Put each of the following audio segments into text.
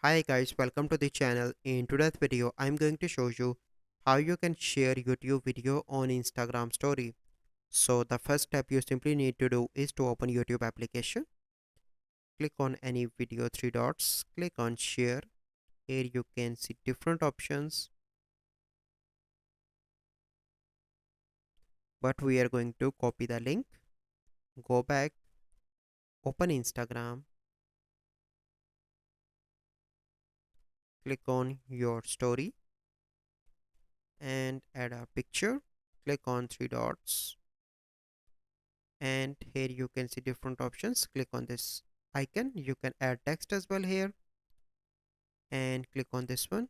Hi guys, welcome to the channel. In today's video, I'm going to show you how you can share YouTube video on Instagram story. So the first step you simply need to do is to open YouTube application. Click on any video three dots, click on share. Here you can see different options, but we are going to copy the link. Go back, open Instagram, click on your story and add a picture. Click on three dots and here you can see different options. Click on this icon. You can add text as well here and click on this one,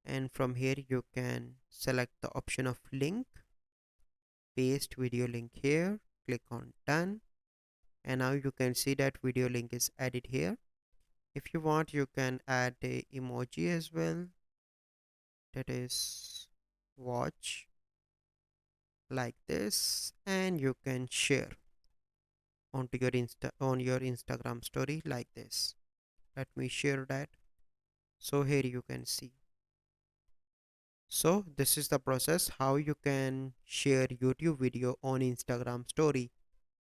and from here you can select the option of link, paste video link here, click on done, and now you can see that video link is added here. If you want, you can add a emoji as well, that is watch, like this, and you can share onto your Instagram story like this. Let me share that. So here you can see. So this is the process how you can share YouTube video on Instagram story.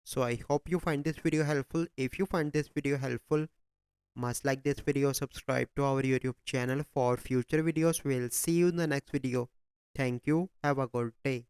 So I hope you find this video helpful. If you find this video helpful, must like this video, subscribe to our YouTube channel for future videos. We'll see you in the next video. Thank you. Have a good day.